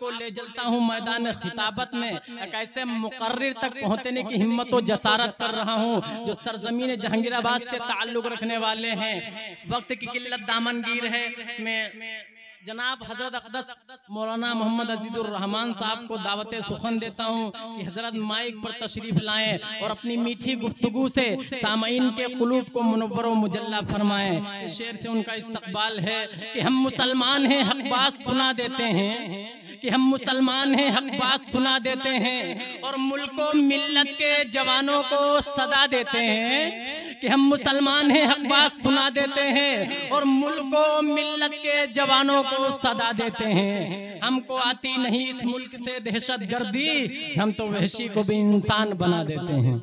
आपको ले चलता हूँ मैदान खिताबत में, एक ऐसे मुकर्रिर तक पहुँचने की हिम्मत और जसारत कर रहा हूँ जो सरजमीन जहांगीराबाद से ताल्लुक़ रखने वाले हैं। वक्त की किल्लत दामनगीर है। मैं जनाब हजरत अक़दस मौलाना मोहम्मद अजीजुर रहमान साहब को दावत सुखन देता हूँ कि हजरत माइक पर तशरीफ लाएं और अपनी मीठी गुफ्तगू से सामईन के कुलूब को मुनव्वर व मुजल्ला फरमाएं। इस शेर से उनका इस्तकबाल है कि हम मुसलमान हैं, हक बात सुना देते हैं, कि हम मुसलमान हैं, हक बात सुना देते हैं और मुल्क व मिल्लत के जवानों को सदा देते हैं, कि हम मुसलमान हैं, हक बात सुना देते हैं और मुल्क व मिल्लत के जवानों को सदा देते हैं। हमको आती नहीं इस मुल्क से दहशत गर्दी, हम तो वहशी को भी इंसान बना देते हैं।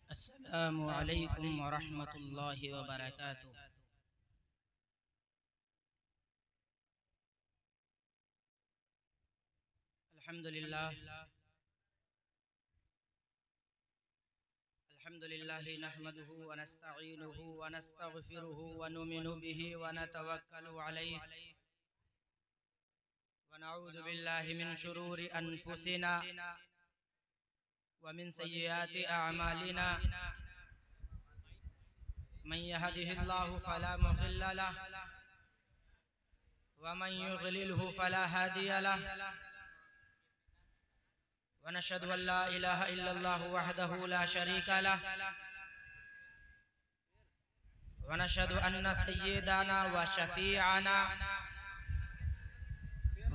अस्सलामु अलैकुम व रहमतुल्लाहि व बरकातुहू। अल्हम्दुलिल्लाह नहमदुहु व नस्तईनुहु व नस्तगफिरुहु व नुमिनु बिही व नतवक्कलु अलैहि व नऊज़ु बिल्लाहि मिन शुरूरि अनफुसिना व मिन सय्यिआति अअमालिना। मन यहदिहिल्लाहु फला मुज़िल्ल लहु व मन युज़लिलहु फला हादिय लहु व नशहदु अन ला इलाहा इल्लल्लाहु वहदहु ला शरीका लहु व नशहदु अन्न सय्यिदना व शफीअना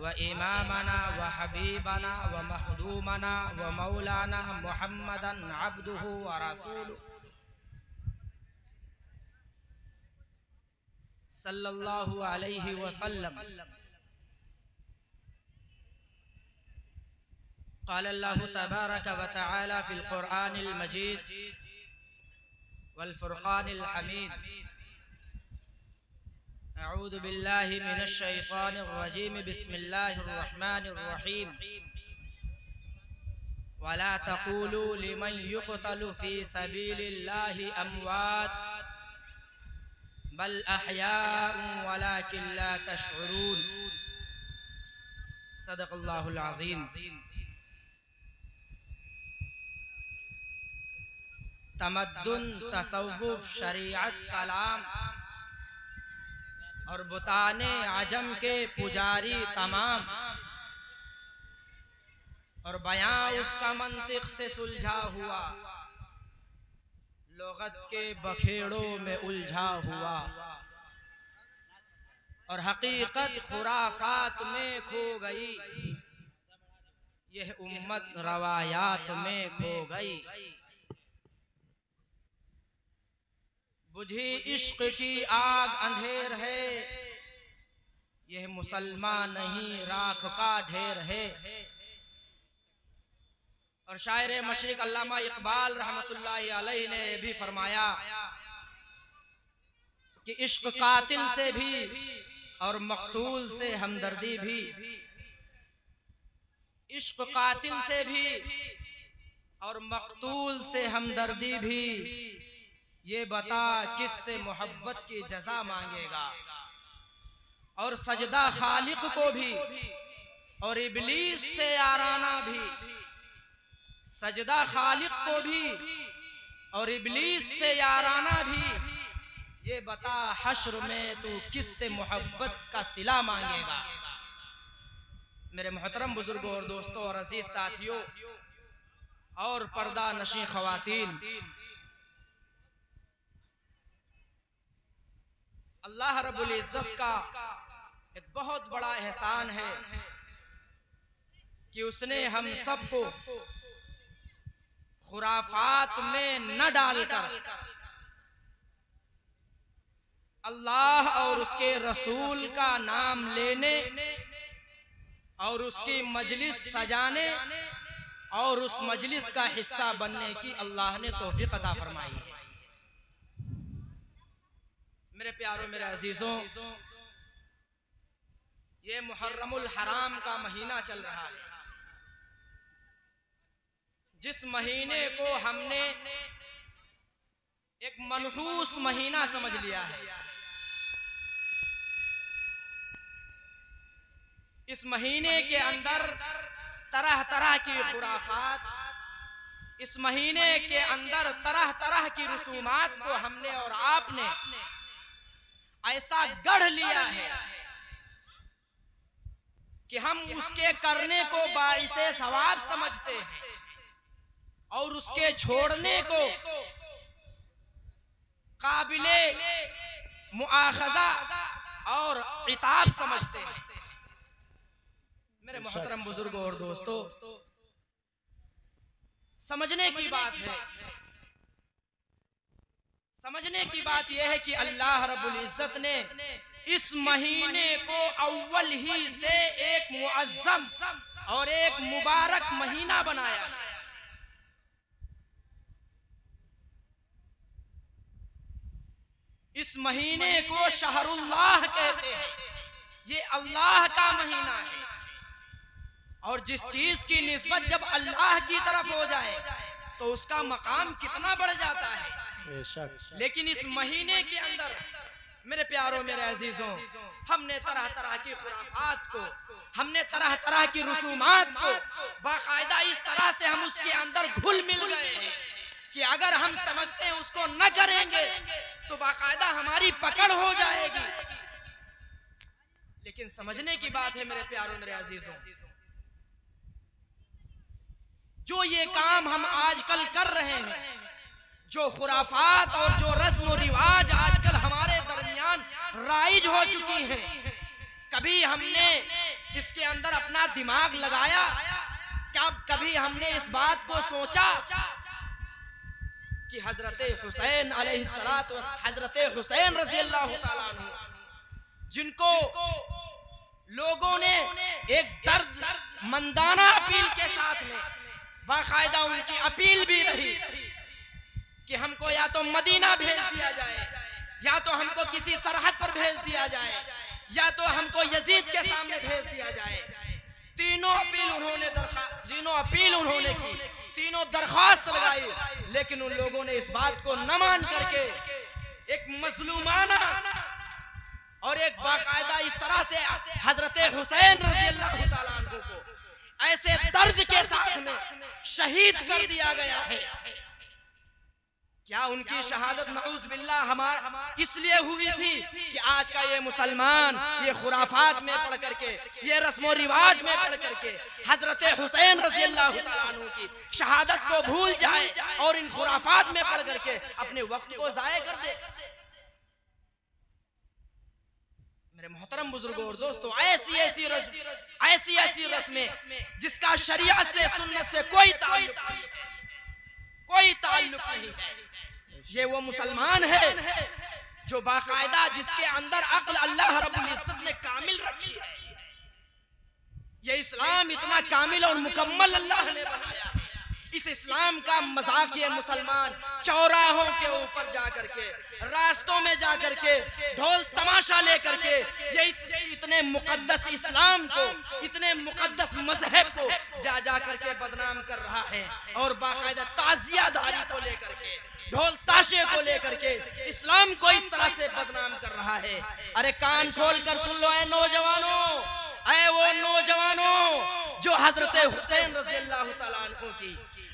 व इमामना व हबीबना व मखदूमना व मौलाना मुहम्मदन अब्दुहु व रसूलुहु सल्लल्लाहु अलैहि वसल्लम। क़ाल अल्लाहु तबारक व तआला फ़िल क़ुरआनिल मजीद वल फ़ुरक़ानिल हमीद। अऊज़ु बिल्लाहि मिनश शैतानिर रजीम। बिस्मिल्लाहिर रहमानिर रहीम। वला तक़ूलू लिमन युक़तलु फ़ी सबीलिल्लाहि अमवात बल अहयाउन वलाकिन ला तशउरून। सदक़ल्लाहुल अज़ीम। तमद्दुन, तसव्वुफ़, शरीअत, कलाम और बुताने अजम के पुजारी तमाम और बयां उसका मंतिक से सुलझा हुआ, लुग़त के बखेड़ों में उलझा हुआ और हकीकत खुराफात में खो गई, यह उम्मत रवायात में खो गई। बुझी इश्क की आग अंधेर है, यह मुसलमान नहीं राख का ढेर है। और शायर मशरिक अल्लामा इकबाल रहमतुल्लाहि अलैहि ने भी फरमाया कि इश्क कातिल से भी और मकतूल से हमदर्दी भी, इश्क कातिल से भी और मकतूल से हमदर्दी भी, ये बता किससे मोहब्बत की जजा मांगेगा। और सजदा खालिक को भी और इबलीस से याराना भी, सजदा खालिक को भी और इबलीस से याराना भी, ये बता हश्र में तू किससे मोहब्बत का सिला मांगेगा। मेरे मोहतरम बुजुर्गों और दोस्तों और अजीज साथियों और पर्दा नशी ख़वातीन, अल्लाह रब्बुल इज़्ज़त का एक बहुत बड़ा एहसान है कि उसने हम सबको खुराफात में न डालकर अल्लाह और उसके रसूल का नाम लेने और उसकी मजलिस सजाने और उस मजलिस का हिस्सा बनने की अल्लाह ने तौफीक अता फरमाई है। मेरे प्यारों, मेरे अजीजों, ये मुहर्रमुल हराम का महीना चल रहा है, जिस महीने को हमने एक मनहूस महीना समझ लिया है। इस महीने के अंदर तरह तरह की खुराफात, इस महीने के अंदर तरह तरह की रसूमात को हमने और आपने ऐसा गढ़ लिया है कि हम उसके करने को बाइसे सवाब समझते हैं और उसके छोड़ने को काबिले मुआखजा और इताब समझते हैं। मेरे मोहतरम बुजुर्गों और दोस्तों, समझने की बात है, समझने की बात यह है कि अल्लाह रब्बुल इज्जत ने इस महीने को अव्वल ही से एक मुअज्जम और एक मुबारक महीना बनाया है। इस महीने को शहरुल्लाह कहते हैं, ये अल्लाह का महीना है। और जिस चीज की निस्बत जब अल्लाह की तरफ हो जाए तो उसका मकाम कितना बढ़ जाता है। लेकिन इस महीने के अंदर मेरे प्यारों, मेरे अजीजों, हमने तरह तरह की खुराफात को, हमने तरह तरह की रसूमात को बाकायदा इस तरह से हम उसके अंदर घुल मिल गए हैं कि अगर हम समझते हैं उसको न करेंगे तो बाकायदा हमारी पकड़ हो जाएगी। लेकिन समझने की बात है मेरे प्यारों, मेरे अजीजों, जो ये काम हम आजकल कर रहे हैं, जो खुराफात और जो रस्म और रिवाज आजकल हमारे दरमियान राइज हो चुकी हैं, कभी हमने इसके अंदर अपना दिमाग लगाया? क्या कभी हमने इस बात को सोचा कि हजरत हुसैन अलैहिस्सलात व हजरत हुसैन रज़ियल्लाहु ताला अन्हु, जिनको लोगों ने एक दर्द मंदाना अपील के साथ में, बाकायदा उनकी अपील भी रही कि हमको या तो मदीना भेज दिया जाए, या तो हमको किसी सरहद पर भेज दिया जाए, या तो हमको यजीद के सामने भेज दिया जाए। तीनों अपील उन्होंने की, तीनों दरखास्त लगाई, लेकिन उन लोगों ने इस बात को न मान करके एक मजलूमाना और एक बाकायदा इस तरह से हजरत हुसैन रज़ियल्लाहु ताला अन्हु को ऐसे दर्द के साथ में शहीद कर दिया गया है। क्या उनकी शहादत नऊज़ बिल्लाह हमारा इसलिए हुई थी कि आज का ये मुसलमान ये खुराफात में पढ़ करके, ये रस्मो रिवाज में पढ़ करके हजरत हुसैन रज़ियल्लाहु ताला अन्हु की शहादत को भूल जाए और इन खुराफात में पढ़ करके अपने वक्त को जाया कर दे? मेरे मोहतरम बुजुर्गों और दोस्तों, ऐसी ऐसी रस्में जिसका शरीयत से, सुन्नत से कोई ताल्लुक नहीं है, कोई ताल्लुक नहीं है। ये वो मुसलमान है जो बाकायदा, जिसके अंदर अक्ल अल्लाह रब्बुल इज्जत ने कामिल रखी है। ये इस्लाम इतना कामिल और मुकम्मल अल्लाह ने बनाया है। इस इस्लाम का मजाक ये मुसलमान चौराहों के ऊपर जाकर के, रास्तों में जाकर के, ढोल तमाशा लेकर के ये इतने मुकद्दस इस्लाम को, इतने मुकद्दस मजहब को जा जा करके बदनाम कर रहा है। और बाकायदा ताजियादारी को लेकर के, ढोल ताशे को लेकर के इस्लाम को इस तरह से बदनाम कर रहा है। अरे कान खोल कर सुन लो ऐ नौजवानों, ऐ वो नौजवानों जो हजरत हुसैन रज़ियल्लाहु ताला अन्हु की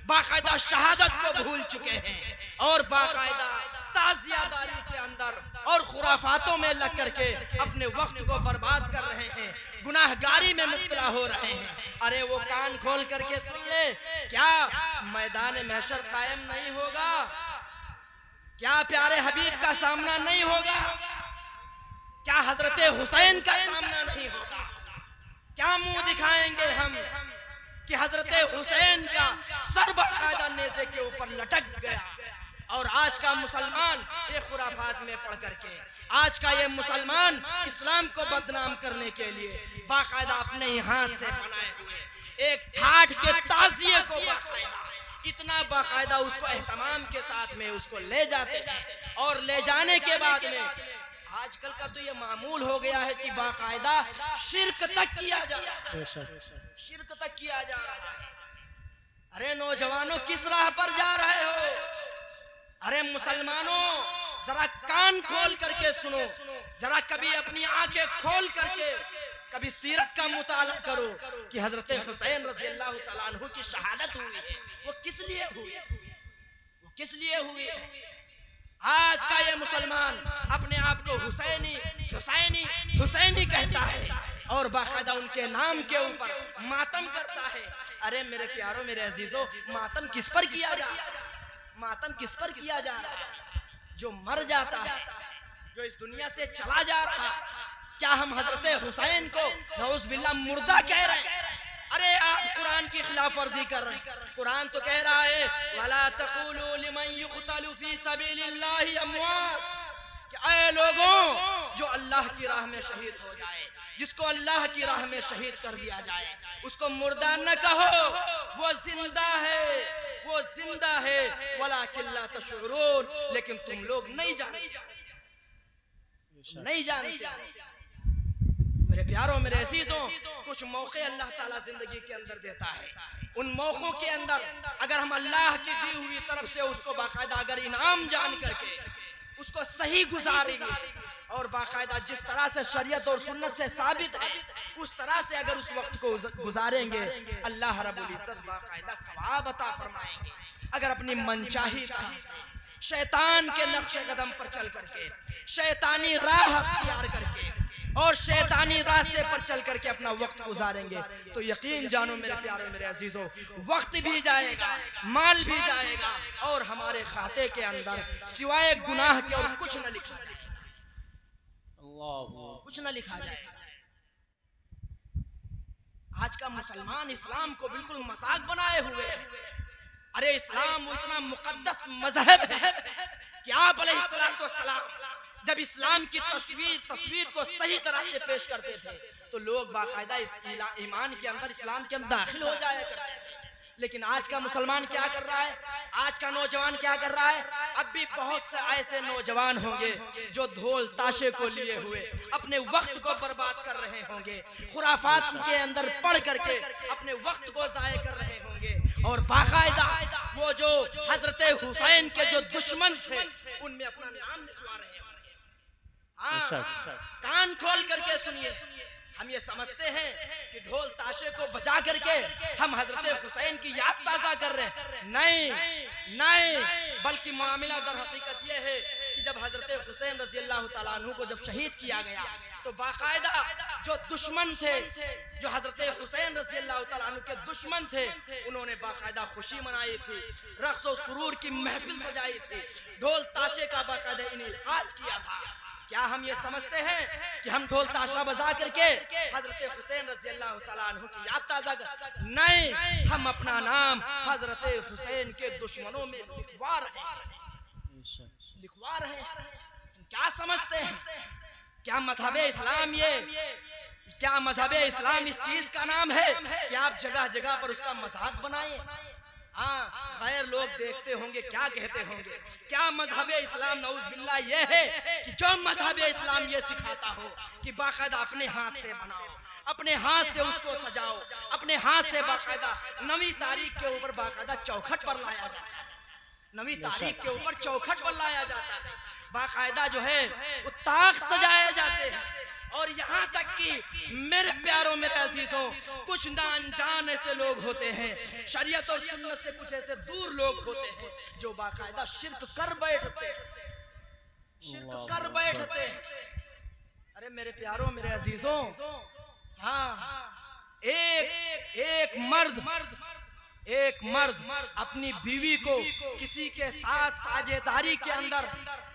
बाकायदा शहादत को भूल चुके हैं और बाकायदा ताजियादारी के अंदर और खुराफातों में लग करके अपने वक्त को बर्बाद कर रहे हैं, गुनाहगारी में मुब्तला हो रहे हैं। अरे वो कान खोल करके सुन ले, क्या मैदान महशर कायम नहीं होगा? क्या प्यारे हबीब का सामना नहीं होगा? क्या हजरत हुसैन का सामना नहीं होगा? क्या मुंह दिखाएंगे हम कि हजरत हुसैन का सर बाकायदा नेज़े के ऊपर लटक गया, और आज का मुसलमान ये खुराफात में पढ़ करके, आज का ये मुसलमान इस्लाम को बदनाम करने के लिए बाकायदा अपने ही हाथ से बनाए हुए एक ठाठ के ताजिए को बाकायदा, इतना बाकायदा उसको एहतमाम के साथ में उसको ले जाते हैं। और ले जाने के बाद में आजकल का तो ये मामूल हो गया है कि बाकायदा शिर्क तक किया जा रहा है, शिर्क तक किया जा रहा है। अरे नौजवानों, किस राह पर जा रहे हो? अरे मुसलमानों, जरा कान खोल करके सुनो, जरा कभी अपनी आंखें खोल करके कभी सीरत का मुताला करो कि हजरत हुसैन रज़ी अल्लाह तआला अन्हु की शहादत हुई है, वो किस लिए हुई है, वो किस लिए हुई है। आज का ये मुसलमान अपने आप को हुसैनी हुसैनी हुसैनी कहता है और बाकायदा उनके नाम के ऊपर मातम करता है। अरे मेरे प्यारों, मेरे अजीजों, मातम किस पर किया जा रहा है? मातम किस पर किया जा रहा है? जो मर जाता है, जो इस दुनिया से चला जा रहा है। क्या हम हजरत हुसैन को नऊज़ बिल्लाह मुर्दा कह रहे हैं? अरे आप कुरान की खिलाफ वर्जी कर रहे हैं। कुरान तो कह रहा है वला तक़ूलू लिमन युक़तलु फी सबीलिल्लाहि अमवात, कि ऐ लोगों, जो अल्लाह की राह में शहीद हो जाए, जिसको अल्लाह की राह में शहीद कर दिया जाए, उसको मुर्दा न कहो, वो जिंदा है, वो जिंदा है। वलाकिन ला तशऊरून, लेकिन तुम लोग नहीं जानते, नहीं जानते। मेरे प्यारों, मेरे अजीजों, कुछ मौके अल्लाह ताला जिंदगी के अंदर देता है। उन मौकों के अंदर अगर हम अल्लाह की दी हुई तरफ से उसको बाकायदा अगर इनाम जान करके उसको सही गुजारेंगे और बाकायदा जिस तरह से शरीयत और सुन्नत से साबित है उस तरह से अगर उस वक्त को गुजारेंगे, अल्लाह रब्बुल इज्जत बाकायदा सवाब अता फरमाएंगे। अगर अपनी मनचाही तरह से शैतान के नक्शे कदम पर चल करके, शैतानी राह अख्तियार करके और शैतानी रास्ते पर चल करके अपना वक्त गुजारेंगे तो यकीन जानो मेरे प्यारे, मेरे अजीजों, वक्त भी जाएगा, माल भी जाएगा और हमारे खाते के अंदर सिवाय गुनाह के और कुछ न लिखा जाएगा, कुछ न लिखा जाएगा। आज का मुसलमान इस्लाम को बिल्कुल मजाक बनाए हुए है। अरे इस्लाम वो इतना मुकद्दस मजहब है कि आप अलैहिस्सलाम जब इस्लाम की तस्वीर को सही तरह से पेश करते थे तो लोग बाकायदा इस ईमान के अंदर, इस्लाम के अंदर दाखिल हो जाया करते थे। लेकिन आज का मुसलमान क्या कर रहा है, आज का नौजवान क्या कर रहा है? अब भी बहुत से ऐसे नौजवान होंगे जो ढोल ताशे को लिए हुए अपने वक्त को बर्बाद कर रहे होंगे, खुराफात के अंदर पढ़ करके अपने वक्त को जाया कर रहे होंगे और बाकायदा वो जो हजरत हुसैन के जो दुश्मन थे उनमें अपना नाम लिखवा रहे होंगे। कान खोल करके सुनिए, हम ये समझते हैं कि ढोल ताशे को बजा करके हम हजरत हुसैन की याद ताज़ा कर रहे हैं। नहीं नहीं, बल्कि मामला दर हकीकत ये है कि जब हजरत हुसैन रज़ी अल्लाह तआला अन्हु को जब शहीद किया गया तो बाकायदा जो दुश्मन थे, जो हजरत हुसैन रज़ी अल्लाह तआला अन्हु के दुश्मन थे, उन्होंने बाकायदा खुशी मनाई थी, रक़्स और सुरूर की महफिल सजाई थी, ढोल ताशे का बाकायदा इनेकाद किया था। क्या हम ये समझते हैं कि हम ढोल ताशा बजा करके हजरत हुसैन रज़ी अल्लाह तआला अन्हु की याद ताज़ा कर? नहीं, हम अपना नाम हजरत हुसैन के दुश्मनों में लिखवा रहे हैं, लिखवा रहे हैं। क्या समझते हैं? क्या मजहब इस्लाम क्या मजहब इस्लाम इस चीज का नाम है कि आप जगह जगह पर उसका मजाक बनाए? हाँ, खैर लोग देखते होंगे क्या कहते होंगे। क्या मजहब इस्लाम नऊज़ बिल्लाह ये है कि जो मजहब इस्लाम ये सिखाता हो कि बाकायदा अपने हाथ से बनाओ, अपने हाथ से उसको सजाओ, अपने हाथ से बाकायदा नवी तारीख के ऊपर बाकायदा चौखट पर लाया जाता है, नवी तारीख के ऊपर चौखट पर लाया जाता है, बाकायदा जो है वो ताक सजाए जाते हैं। और यहाँ तक कि मेरे प्यारों, मेरे अजीजों, कुछ ना अनजान ऐसे लोग होते हैं, शरीयत और सुन्नत से कुछ ऐसे दूर लोग होते हैं जो बाकायदा शिर्क कर बैठते हैं, शिर्क कर बैठते हैं। अरे मेरे प्यारों, मेरे अजीजों, हाँ, एक मर्द अपनी बीवी को किसी के साथ साझेदारी के अंदर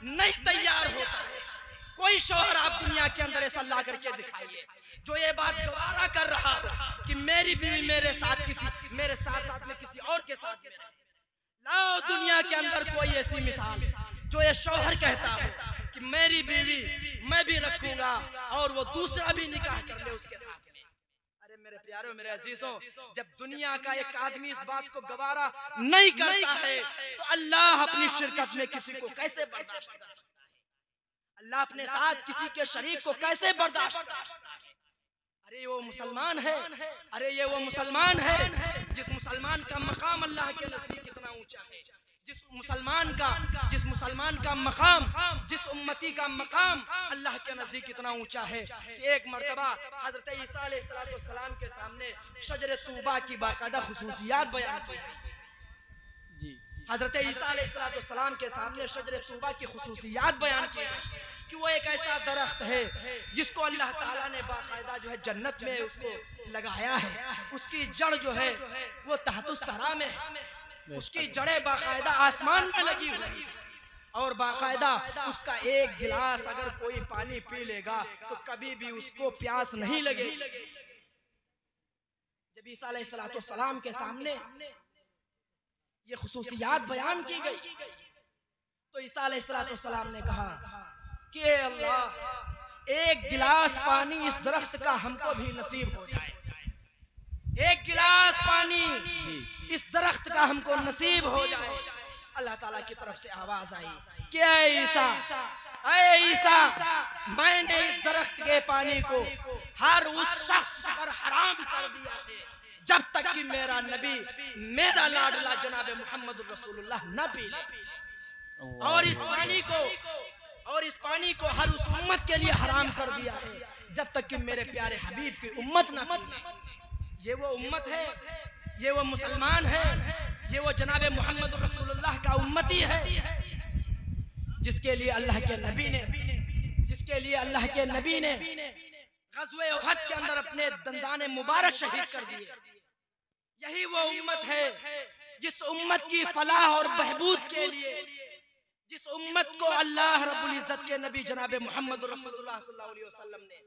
नहीं तैयार होता है। कोई शौहर आप दुनिया के अंदर ऐसा ला करके दिखाइए जो ये बात गवारा कर रहा हो कि मेरी बीवी मेरे साथ में किसी और के साथ में रहे। आओ दुनिया के अंदर कोई ऐसी मिसाल जो ये शौहर कहता हो कि मेरी बीवी मैं भी रखूंगा और वो दूसरा भी निकाह कर ले उसके साथ में। अरे मेरे प्यारे मेरे अजीजों, जब दुनिया का एक आदमी इस बात को गवारा नहीं करता है तो अल्लाह अपनी शिरकत में किसी को कैसे बर्दाश्त कर सकता है? अल्लाह अपने साथ किसी के शरीक को कैसे बर्दाश्त कर सकता है? अरे वो मुसलमान है, अरे ये वो मुसलमान है जिस मुसलमान का मकाम अल्लाह के नजदीक कितना ऊंचा है, जिस मुसलमान का मकाम, जिस उम्मती का मकाम अल्लाह के नजदीक कितना ऊंचा है कि एक मर्तबा हजरत ईसा अलैहिस्सलाम के सामने शजर तूबा की बाकायदा खुसूसियात बयान की गई। हजरत ईसा अलैहिस्सलाम के सामने शजर तूबा की खुसूसियात बयान की गई कि वो एक ऐसा दरख्त है जिसको अल्लाह ताला ने बाकायदा जो है जन्नत में उसको लगाया है, उसकी जड़ जो है वो तहतुस सरा में है, उसकी जड़ें बाकायदा आसमान में लगी हुई है और बाकायदा उसका एक गिलास अगर कोई पानी पी लेगा तो कभी भी उसको प्यास नहीं लगेगी। जब ईसा अलैहिस्सलाम के सामने ये खुसूसियात बयान की गई तो ईसा अलैहिस्सलाम ने कहा कि अल्लाह एक गिलास पानी इस दरख्त का हमको भी नसीब हो जाए, एक गिलास पानी इस दरख्त का हमको नसीब हो जाए। अल्लाह ताला की तरफ से आवाज आई कि ऐ ईसा मैंने इस दरख्त के पानी को हर उस शख्स पर हराम कर दिया है जब तक कि मेरा नबी, मेरा लाडला जनाब मोहम्मद रसूलुल्लाह न पी ले, और इस पानी को हर उस उम्मत के लिए हराम कर दिया है जब तक कि मेरे प्यारे हबीब की उम्मत न पी ले। ये वो उम्मत है, ये वो मुसलमान है, ये वो जनाब मोहम्मद रसूलुल्लाह का उम्मती है जिसके लिए अल्लाह के नबी ने ग़ज़वे उहद के अंदर अपने दंदाने मुबारक शहीद कर दिए। यही वो उम्मत है जिस उम्मत की फलाह और बहबूद के लिए, जिस उम्मत को अल्लाह रब्बुल इज्जत के नबी जनाब मोहम्मद रसूलुल्लाह सल्लल्लाहु अलैहि वसल्लम ने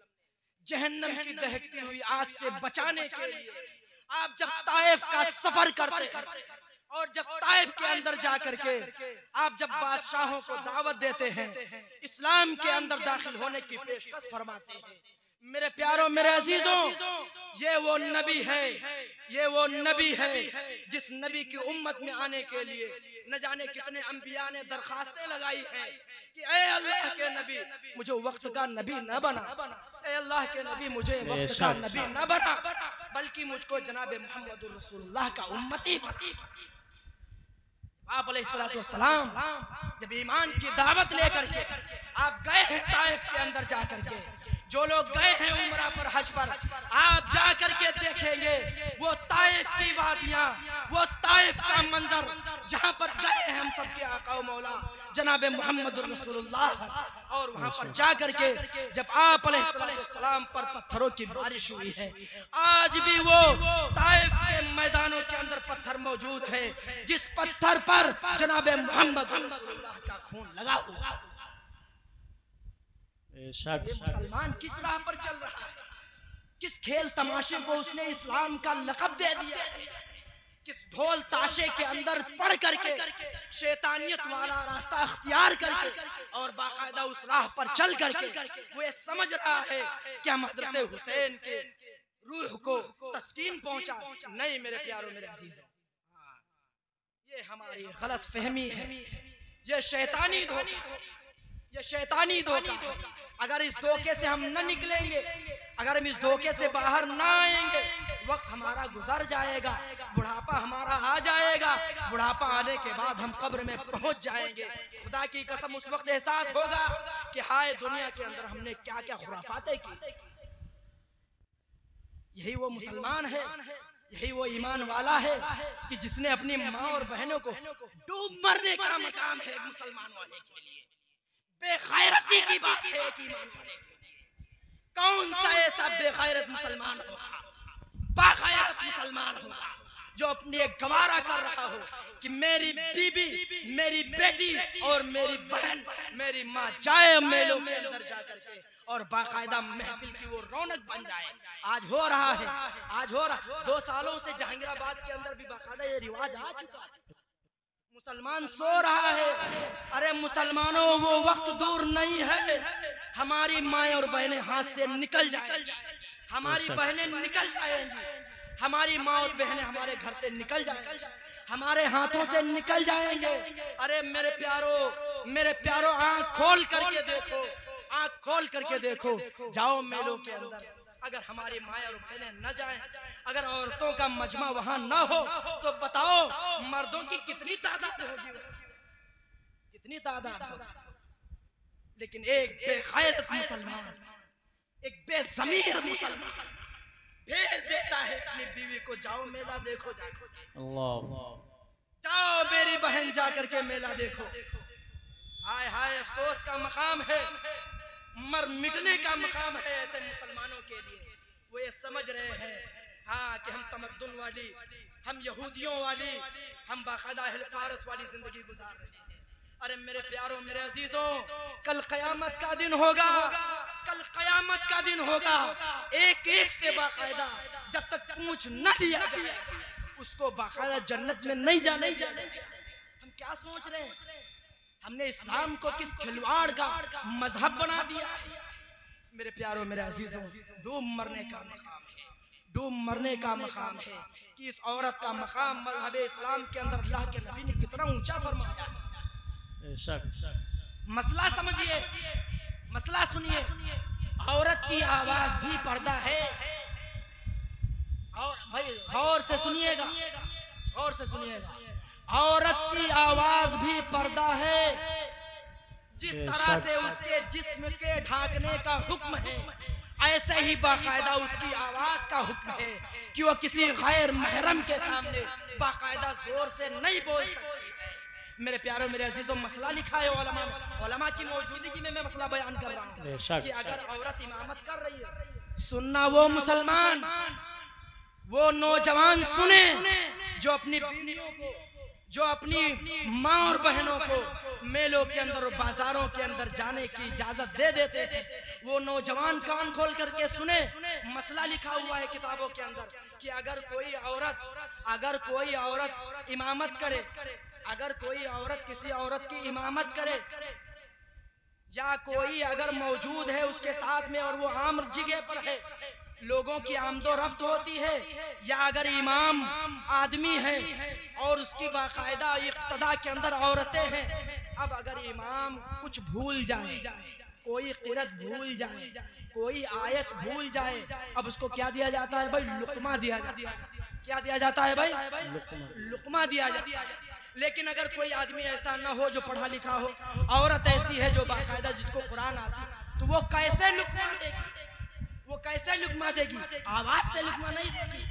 जहन्नम की दहकती हुई आग से बचाने के लिए आप जब ताइफ का सफर करते हैं और जब ताइफ के अंदर जाकर के आप जब बादशाहों को दावत देते हैं, इस्लाम के अंदर दाखिल होने की पेशकश फरमाते हैं, मेरे प्यारों मेरे अजीजों, ये वो नबी है जिस नबी की उम्मत में आने के लिए न जाने कितने अंबिया ने दरखास्तें लगाई हैं कि ए अल्लाह के नबी मुझे वक्त का नबी न बना, ए अल्लाह के नबी मुझे वक्त का नबी न बना, बल्कि मुझको जनाब मोहम्मद रसूलुल्लाह का उम्मती बना। आप अलैहिस्सलाम जब ईमान की दावत लेकर के आप गए हैं ताइफ के अंदर जाकर के, जो लोग गए हैं उम्रा पर, हज पर, आप जाकर के देखेंगे वो ताइफ की वादियां, वो ताइफ का मंजर जहां पर गए हैं हम सबके आका व मौला जनाब मोहम्मद रसूलुल्लाह, और वहां पर जाकर के जब आप अलैहिस्सलाम पर पत्थरों की बारिश हुई है, आज भी वो ताइफ के मैदानों के अंदर पत्थर मौजूद है जिस पत्थर पर जनाब मोहम्मद रसूलुल्लाह का खून लगा हुआ। ये मुसलमान किस राह पर चल रहा है, किस खेल तमाशे को उसने इस्लाम का लक़ब दे दिया है, किस ढोल ताशे के अंदर पढ़ करके शैतानियत वाला रास्ता अख्तियार करके और बाकायदा उस राह पर चल करके वो ये समझ रहा है कि हम हज़रत हुसैन के रूह को तस्कीन पहुंचा। नहीं मेरे प्यारों मेरे अजीज़ों, ये हमारी गलत फहमी है, ये शैतानी धोखा है, ये शैतानी धोखा है। अगर इस धोखे से हम न निकलेंगे, अगर हम इस धोखे से बाहर ना आएंगे, वक्त हमारा गुजर जाएगा, बुढ़ापा हमारा आ जाएगा, बुढ़ापा आने के बाद हम कब्र में पहुंच जाएंगे। खुदा की कसम उस वक्त एहसास होगा कि हाय दुनिया के अंदर हमने क्या क्या खुराफातें की। यही वो मुसलमान है, यही वो ईमान वाला है कि जिसने अपनी माँ और बहनों को डूब मरने का मकाम है एक मुसलमान वाले के लिए। बेगैरती की बात है एक ईमान वाले के लिए। कौन सा ऐसा बेगैरत मुसलमान होगा, बागैरत मुसलमान होगा जो अपनी एक गवारा कर रहा हो कि मेरी बीबी, मेरी बेटी और मेरी बहन, मेरी माँ जाए मेलों के अंदर जाकर के और बाकायदा महफिल की वो रौनक बन जाए। आज हो रहा है, आज हो रहा। 2 सालों से जहांगीराबाद के अंदर भी बाकायदा ये रिवाज आ चुका है। मुसलमान सो रहा है। अरे मुसलमानों, वो वक्त दूर नहीं है, हमारी माएँ और बहनें हाथ से निकल जाएंगी, हमारी बहनें निकल जाएंगी, हमारी माँ और बहनें हमारे घर से निकल जाएंगी, हमारे हाथों से निकल जाएंगे। अरे मेरे प्यारो आँख खोल करके देखो, आँख खोल करके देखो। जाओ मेलों के अंदर, अगर हमारी माएँ और बहनें न जाएं, अगर औरतों का मजमा वहां न हो, तो बताओ मर्दों की कितनी तादाद होगी, कितनी तादाद होगी। लेकिन एक बेगैरत मुसलमान, एक बेज़मीर मुसलमान भेज देता है अपनी बीवी को, जाओ मेला देखो, जाओ मेरी बहन जा करके मेला देखो। हाय हाय, अफसोस का मकाम है, मर मिटने का मकाम है ऐसे मुसलमानों के लिए। वो ये समझ रहे हैं हाँ कि हम तमद्दुन वाली, हम यहूदियों वाली, हम बाकायदा अहले फारस वाली जिंदगी गुजार रहे हैं। अरे मेरे प्यारों, मेरे अजीजों, कल कयामत का दिन होगा, कल कयामत का दिन होगा। एक एक से बाकायदा जब तक पूछ न लिया जाए, उसको बाकायदा जन्नत में नहीं जाने देंगे। हम क्या सोच रहे हैं? हमने इस्लाम को किस खिलवाड़ का मजहब बना दिया है। मेरे प्यारों, मेरे अजीजों, डूब मरने का मकाम है, डूब मरने का मकाम है कि इस औरत का मकाम मजहब इस्लाम के अंदर अल्लाह के नबी ने कितना ऊंचा फरमाया। मसला समझिए, मसला सुनिए। औरत की आवाज भी पर्दा है। और भाई गौर से सुनिएगा, गौर से सुनिएगा। औरत की आवाज भी पर्दा है। जिस तरह से उसके जिस्म के ढांकने का हुक्म है, ऐसे ही बाकायदा उसकी आवाज का हुक्म है कि वो किसी गैर महरम के सामने बाकायदा जोर से नहीं बोल सकती है। मेरे प्यारों, मेरे अजीजों, मसला लिखा है उलमा की मौजूदगी में मैं मसला बयान कर रहा हूँ कि अगर औरत इमामत कर रही है, सुनना वो मुसलमान, वो नौजवान सुने जो अपनी बीवियों को, जो अपनी माँ और बहनों को मेलों के अंदर और बाजारों के अंदर जाने की इजाजत दे देते हैं। वो नौजवान कान खोल करके सुने। मसला लिखा हुआ है किताबों के अंदर कि अगर कोई औरत इमामत करे, अगर कोई औरत किसी औरत की इमामत करे, या कोई अगर मौजूद है उसके साथ में और वो आम जगह पर है, लोगों की आमदोरफ्त होती है, या अगर इमाम आदमी है और उसकी बाकायदा इक्तदा के अंदर औरतें हैं। अब अगर इमाम कुछ भूल जाए, कोई क़िरत भूल जाए, कोई आयत भूल जाए, अब उसको क्या दिया जाता है भाई? लुक़मा दिया जाता है। क्या दिया जाता है भाई? लुक़मा दिया जाता है। लेकिन अगर कोई आदमी ऐसा ना हो जो पढ़ा लिखा हो, औरत ऐसी है जो बाकायदा जिसको कुरान आती, तो वो कैसे लुक़मा देगी? वो कैसे लुक़मा देगी? आवाज से लुक़मा नहीं देगी।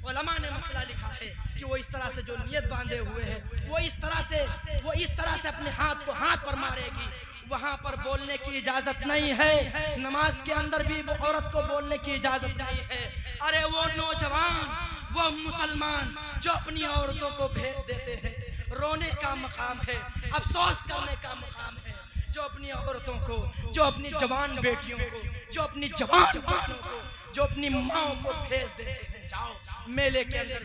उलमा ने मसला लिखा है कि वो इस तरह से जो नियत बांधे हुए है, वो इस तरह से अपने हाथ को हाथ पर मारेगी। वहाँ पर बोलने की इजाजत नहीं है। नमाज के अंदर भी वो औरत को बोलने की इजाजत नहीं है। अरे वो नौजवान, वो मुसलमान जो अपनी औरतों को भेज देते हैं, रोने का मकाम है, अफसोस करने का मकाम है। जो अपनी औरतों को, जो अपनी जवान बेटियों को, जो अपनी जवान बहनों को, जो अपनी माओ को भेज देते हैं, जाओ मेले के अंदर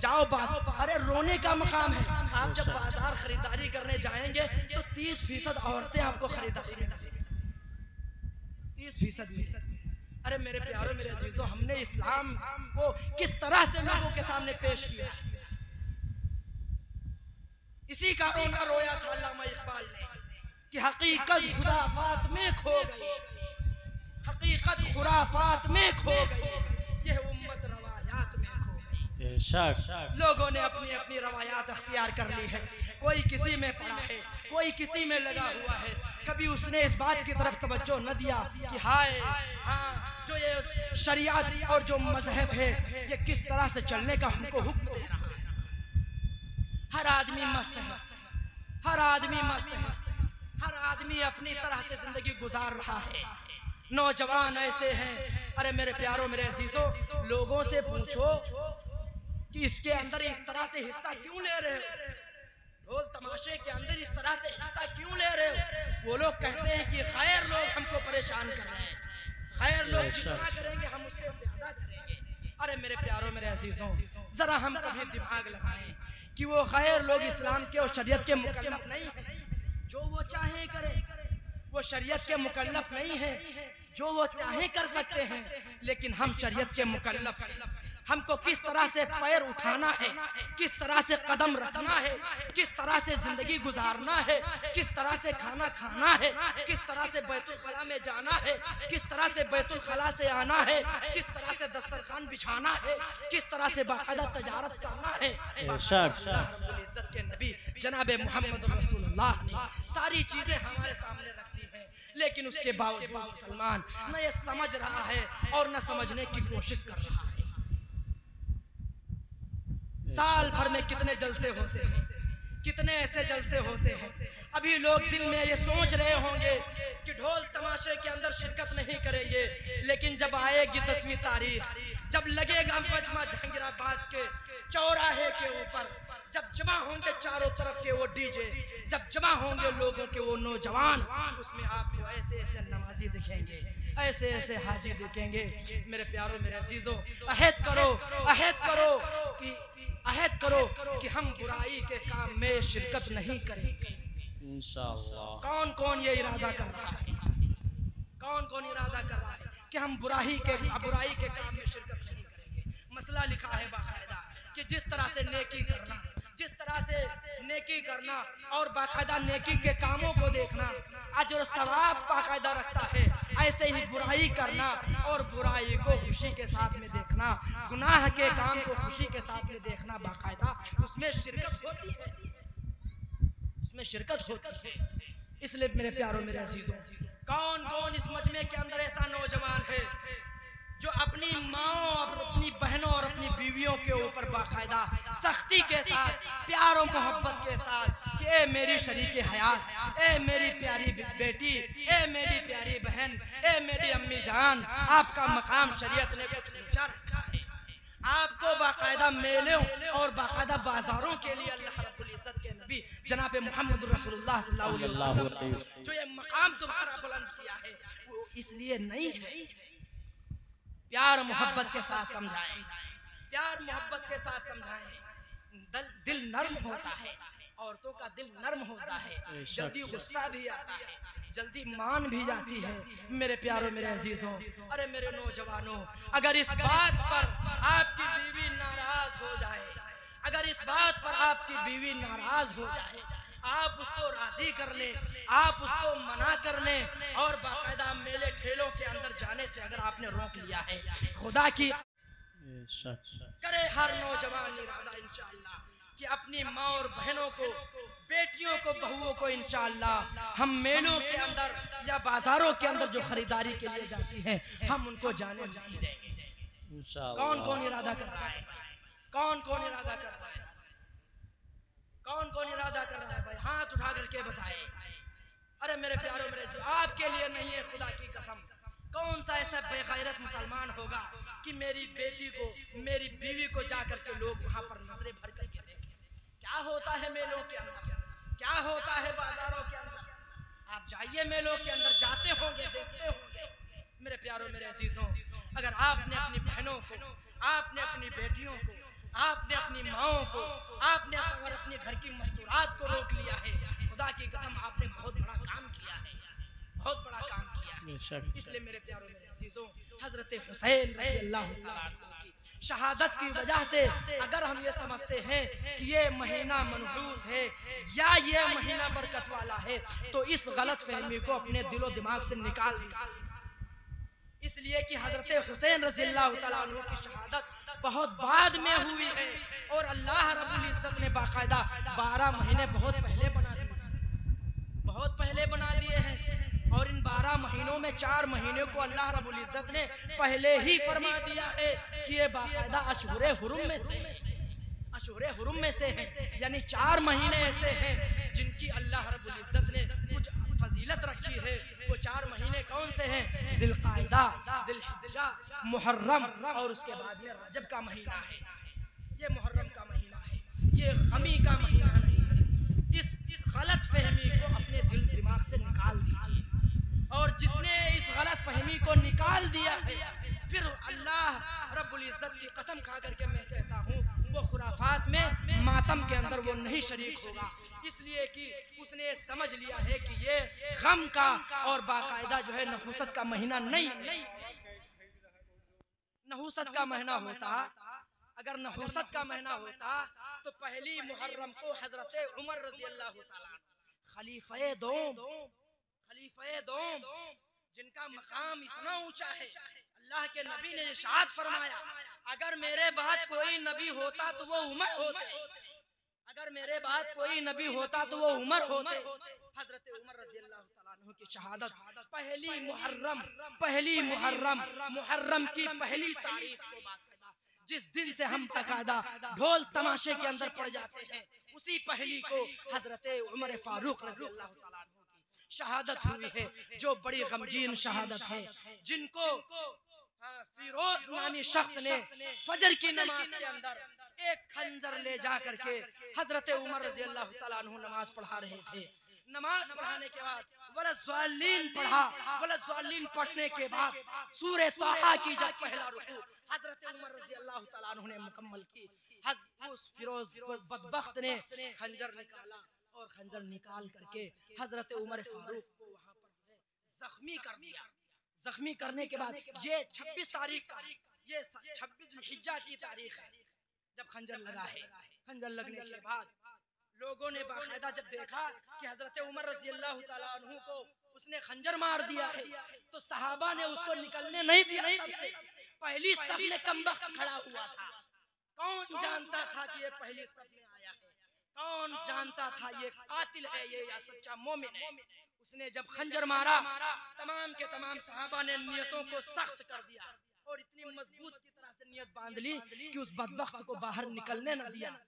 जाओ बाजार। अरे रोने का मकाम है। आप जब बाजार खरीदारी करने जाएंगे तो 30% औरतें आपको खरीदारी में मिलेंगी, 30% मिलेंगी। अरे मेरे प्यारों, मेरे अजीजों, हमने इस्लाम को किस तरह से लोगों के सामने पेश किया। इसी का रोना रोया था अल्लामा इकबाल ने कि हकीकत खुराफात में खो गई, हकीकत खुराफात में खो गई, यह उम्मत रवायात में खो गई। लोगों ने अपनी अपनी रवायात अख्तियार कर ली है। कोई किसी में पड़ा है, कोई किसी में लगा हुआ है। कभी उसने इस बात की तरफ तवज्जो न दिया कि हाय हाँ, जो ये शरीयत और जो मजहब है ये किस तरह से चलने का हमको हुक्म दे रहा है। हर आदमी मस्त है, हर आदमी मस्त है, हर आदमी अपनी तरह से जिंदगी गुजार रहा है। नौजवान ऐसे हैं। अरे मेरे प्यारों, मेरे अजीजों, लोगों से पूछो कि इसके अंदर इस तरह से हिस्सा क्यों ले रहे हो, ढोल तमाशे के अंदर इस तरह से हिस्सा क्यों ले रहे हो? वो लोग कहते हैं कि खैर लोग हमको परेशान कर रहे हैं, खैर लोग जितना करेंगे हम उससे ज्यादा करेंगे। अरे मेरे प्यारों, मेरे अजीजों, जरा हम कभी दिमाग लगाएं कि वो गैर लोग इस्लाम के और शरीयत के मुकल्लफ नहीं है, जो वो चाहे करे। वो शरीयत के मुकल्लफ नहीं है, जो वो चाहे कर सकते हैं, लेकिन हम शरीयत के मुकल्लफ हैं। हमको किस तरह से पैर उठाना है, किस तरह से कदम रखना है, किस तरह से जिंदगी गुजारना है, किस तरह से खाना खाना है, किस तरह से बैतुल खला में जाना है, किस तरह से बैतुल खला से आना है, किस तरह से दस्तरखान बिछाना है, किस तरह से बाकायदा तजारत करना है। अल्लाह रब्बुल इज्जत के नबी जनाब मोहम्मद रसूलुल्लाह ने सारी चीजें हमारे सामने रख दी हैं, लेकिन उसके बावजूद मुसलमान न ये समझ रहा है और न समझने की कोशिश कर रहा है। साल भर में कितने जलसे होते हैं, कितने ऐसे जलसे होते हैं। अभी लोग दिल में ये सोच रहे होंगे कि ढोल तमाशे के अंदर शिरकत नहीं करेंगे, लेकिन जब आएगी 10वीं तारीख, जब लगेगा मजमा जहांगीराबाद के चौराहे के ऊपर, जब जमा होंगे चारों तरफ के वो डीजे, जब जमा होंगे लोगों के वो नौजवान, उसमें आपको ऐसे ऐसे नमाजी दिखेंगे, ऐसे ऐसे हाजी दिखेंगे। मेरे प्यारों मेरे अजीजों, अहद करो कि हम बुराई के काम में शिरकत नहीं करेंगे इंशाअल्लाह। कौन कौन ये इरादा कर रहा है, कौन कौन इरादा कर रहा है कि हम बुराई के काम में शिरकत नहीं करेंगे। मसला लिखा है बाकायदा कि जिस तरह से नेकी करना और बाकायदा नेकी के कामों को देखना अजर और सवाब बाकायदा रखता है, ऐसे ही बुराई करना और बुराई को खुशी के साथ में देखना, गुनाह के काम को खुशी के साथ में देखना, बाकायदा उसमें शिरकत होती है। इसलिए मेरे प्यारों मेरे अजीजों, कौन कौन इस मजमे के अंदर ऐसा नौजवान है जो अपनी माओ और अपनी बहनों और अपनी बीवियों के ऊपर बाकायदा सख्ती के साथ, प्यार और मोहब्बत के साथ कि ए मेरी शरीके हयात, ए मेरी प्यारी बेटी, ए मेरी प्यारी बहन, ए मेरी अम्मी जान, आपका मकाम शरीयत ने कुछ ऊंचा रखा है। आपको बाकायदा मेलों और बाकायदा बाजारों के लिए अल्लाह रब्बुल इज्जत के नबी जनाब मोहम्मद रसूलुल्लाह सल्लल्लाहु अलैहि वसल्लम जो ये मकाम तुम्हारा बुलंद किया है, वो इसलिए नहीं है। प्यार मोहब्बत के साथ समझाएं, प्यार मोहब्बत के साथ समझाएं। दिल नर्म होता है, औरतों का दिल नर्म होता है, जल्दी गुस्सा भी आता है, जल्दी मान भी जाती है। मेरे प्यारों मेरे अजीजों, अरे मेरे नौजवानों, अगर इस बात पर आपकी बीवी नाराज हो जाए, अगर इस बात पर आपकी बीवी नाराज हो जाए, आप उसको राजी कर लें, आप उसको मना कर लें और बाकायदा मेले ठेलों के अंदर जाने से अगर आपने रोक लिया है, खुदा की करे हर नौजवान इरादा इंशाअल्लाह कि अपनी माँ और बहनों को, बेटियों को, बहुओं को इंशाअल्लाह हम मेलों के अंदर या बाजारों के अंदर जो खरीदारी के लिए जाती हैं, हम उनको जाने नहीं देंगे। कौन कौन इरादा कर रहा है, कौन कौन इरादा कर रहा है, कौन कौन इरादा कर रहा है भाई, हाथ उठा करके बताए। अरे मेरे प्यारों मेरे आपके लिए नहीं है, खुदा की कसम, कौन सा ऐसा बेगैरत मुसलमान होगा कि मेरी बेटी को, मेरी बीवी को जाकर के लोग वहां पर नजरें भर करके देखें। क्या होता है मेलों के अंदर, क्या होता है बाजारों के अंदर, आप जाइए मेलों के अंदर, जाते होंगे, देखते होंगे। मेरे प्यारों मेरे अजीजों, अगर आपने अपनी बहनों को, आपने अपनी बेटियों को, आपने अपनी माओं को, आपने अगर अपने घर की मस्तूरात को रोक लिया है, खुदा की कसम आपने बहुत बड़ा काम किया है, बहुत बड़ा काम किया है। इसलिए मेरे प्यारों मेरे अजीजों, हजरत हुसैन रज़ियल्लाहु तआला अन्हु की शहादत की वजह से अगर हम ये समझते हैं कि ये महीना मनहूस है या ये महीना बरकत वाला है, तो इस गलत फहमी को अपने दिलो दिमाग से निकाल दीजिए। इसलिए कि हजरत हुसैन रज़ियल्लाहु तआला अन्हु की शहादत बहुत बाद में हुई है और अल्लाह रब्बुल इज्जत ने बाकायदा 12 महीने बहुत पहले बना दिए हैं और इन 12 महीनों में 4 महीने को अल्लाह रब्बुल इज्जत ने पहले ही फरमा दिया है कि ये बाकायदा अशहुरे हुरुम में से है, अशहुरे हुरुम में से हैं, यानी 4 महीने ऐसे हैं जिनकी अल्लाह रब्बुल इज्जत ने कुछ फजीलत रखी है। वो 4 महीने कौन से हैं? ज़िलक़ाइदा, ज़िलहिज्जा, मुहर्रम और उसके बाद में रजब का महीना है। ये मुहर्रम का महीना है, ये गमी का महीना नहीं है। इस गलत फहमी को अपने दिल दिमाग से निकाल दीजिए और जिसने इस गलत फहमी को निकाल दिया है, फिर अल्लाह रब्बुल इज्जत की कसम खा करके मैं कहता हूँ वो खुराफात में, मातम के अंदर वो नहीं शरीक होगा, इसलिए कि उसने समझ लिया है कि ये गम का और बाकायदा जो है नहुसत का महीना नहीं। नहुसत का महीना होता, अगर नहुसत का महीना होता तो पहली मुहर्रम को हजरत उमर रजी अल्लाह तआला खलीफे दोम जिनका मकाम इतना ऊंचा है, अल्लाह के नबी ने इरशाद फरमाया अगर मेरे बाद कोई नबी होता तो वो उमर होते, अगर मेरे बाद कोई नबी होता तो वो उमर होते। हजरत उमर रजी अल्लाह तआला अन्हु की शहादत पहली मुहर्रम की पहली तारीख को बाकायदा, जिस दिन से हम बाकायदा ढोल तमाशे के अंदर पड़ जाते हैं, उसी पहली को हजरत उमर फारूक रजी अल्लाह तआला अन्हु की शहादत हुई है, जो बड़ी गमगीन शहादत है, जिनको फिरोज नामी शख्स ने फजर की नमाज के अंदर एक खंजर ले जा करके हजरत उमर रजी अल्लाह तआला अन्हु नमाज पढ़ा रहे थे। नमाज पढ़ाने के बाद वलज़्ज़ालीन पढ़ा, वलज़्ज़ालीन पढ़ने के बाद सूरह तोहा की जब पहला रुकू हजरत उमर रजी अल्लाह तआला अन्हु ने मुकम्मल की, उस फिरोज बदबख्त ने खंजर निकाला और खंजर निकाल करके हजरत उमर फारूक को वहां पर जख्मी कर दिया। जख्मी करने के बाद ये 26 तारीख का, ये 26 हिज्जा की तारीख है जब खंजर लगा है। खंजर लगने के बाद लोगों ने बाकायदा जब देखा कि हजरत उमर रजी अल्लाह तआला अन्हु को उसने खंजर मार दिया है, तो सहाबा ने उसको निकलने नहीं दिया। सबसे पहली सब में कमबख्त खड़ा हुआ था। कौन जानता था कि ये पहली सब में आया है? कौन जानता था ये कातिल है, ये या सच्चा मोमिन है? उसने जब खंजर मारा, तमाम के तमाम सहाबा ने नियतों को सख्त कर दिया और इतनी मजबूत की तरह से नियत बांध ली कि उस बदबख्त को बाहर निकलने न दिया।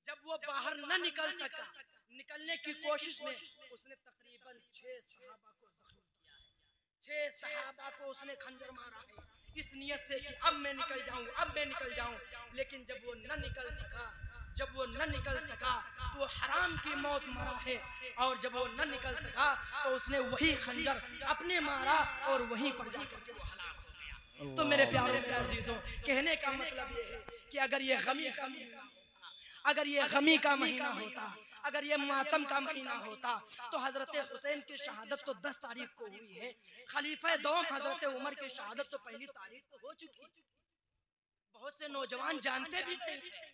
जब वो बाहर न निकल सका, निकलने की कोशिश में उसने तकरीबन 6 सहाबा को जख्मी किया है। 6 सहाबा को उसने खंजर मारा है इस नियत से कि अब मैं निकल जाऊं, अब मैं निकल जाऊं। लेकिन जब वो न निकल सका तो वो हराम की मौत मरा है, और जब वो न निकल सका तो उसने वही खंजर अपने मारा और वहीं पर जाकर के वो हलाक हो गया। तो मेरे प्यारों मेरे अजीजों, कहने का मतलब ये है कि अगर ये गमी का महीना होता, अगर ये मातम का महीना होता, तो हजरत हुसैन की शहादत तो 10 तारीख को हुई है। खलीफा दोम हजरत उमर की शहादत तो पहली तारीख को हो चुकी। बहुत से नौजवान जानते भी नहीं है,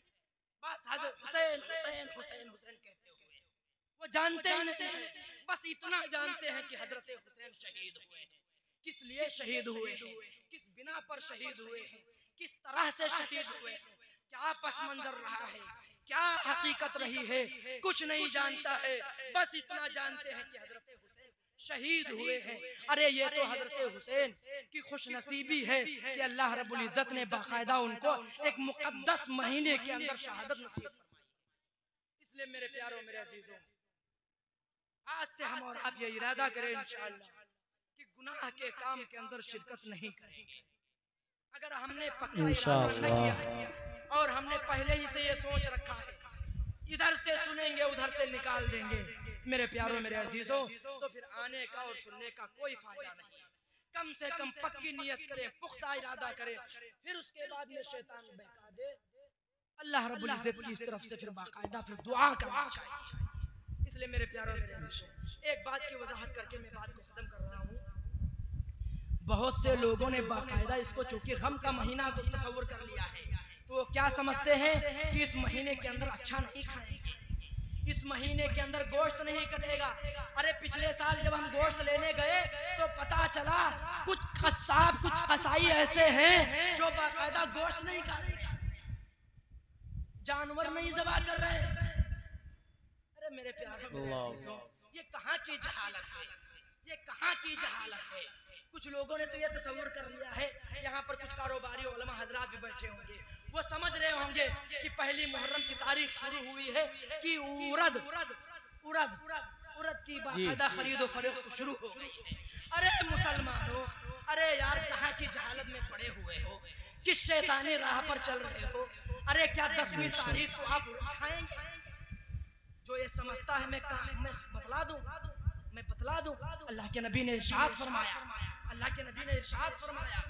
बस हजरत हुसैन हुसैन हुसैन हुसैन कहते हुए वो जानते ही नहीं है। बस इतना जानते हैं कि हजरत हुसैन शहीद हुए हैं। किस लिए शहीद हुए हैं, किस बिना पर शहीद हुए हैं, किस तरह से शहीद हुए हैं, क्या पस मंजर रहा है, क्या हकीकत रही है, कुछ नहीं जानता है। बस इतना जानते हैं कि हजरत हुसैन शहीद हुए हैं। अरे ये तो हजरत हुसैन की खुशनसीबी है कि अल्लाह रब्बुल इज्जत ने बाकायदा उनको एक मुकद्दस महीने के अंदर शहादत नसीब फरमाई। इसलिए मेरे प्यारों मेरे अजीजों, आज से हम और आप ये इरादा करें इंशाअल्लाह कि गुनाह के काम के अंदर शिरकत नहीं करेंगे। अगर हमने पक्का इरादा न किया और हमने पहले ही से ये सोच रखा है इधर से सुनेंगे उधर से निकाल देंगे, मेरे प्यारों मेरे अजीजों, तो फिर आने का और सुनने का कोई फायदा नहीं। कम से कम पक्की नियत करें, पुख्ता इरादा करें, फिर उसके बाद में शैतान बहका दे, अल्लाह रब्बुल इज्जत की इस तरफ से फिर बाकायदा फिर दुआ करना चाहिए। इसलिए मेरे प्यारों मेरे अजीजों, एक बात की वजाहत करके मैं बात को खत्म कर रहा हूँ। बहुत से लोगों ने बाकायदा इसको चूंकि गम का महीना तो तस्वुर कर लिया है, तो वो क्या समझते हैं कि इस महीने के अंदर अच्छा नहीं खाएंगे, इस महीने के अंदर गोश्त नहीं कटेगा। अरे पिछले साल जब हम गोश्त लेने गए तो पता चला कुछ कसाब, कुछ कसाई ऐसे हैं जो बाकायदा गोश्त नहीं खा रहे, जानवर नहीं ज़बा कर रहे। अरे मेरे प्यारे अजीजों, ये कहाँ की जहालत है, ये कहाँ की जहालत है। कुछ लोगों ने तो ये तस्वुर कर लिया है, यहाँ पर कुछ कारोबारी उलमा हजरात भी बैठे होंगे, वो समझ रहे होंगे कि पहली मुहर्रम की तारीख शुरू हुई है कि उरद की बाकायदा खरीदो फरोख्त शुरू हो गई है। अरे मुसलमानों, अरे यार कहाँ की जहालत में पड़े हुए हो, किस शैतानी राह पर चल रहे हो। अरे क्या 10वीं तारीख को आप उरद खाएंगे? जो ये समझता है मैं बतला दूं, अल्लाह के नबी ने इरशाद फरमाया,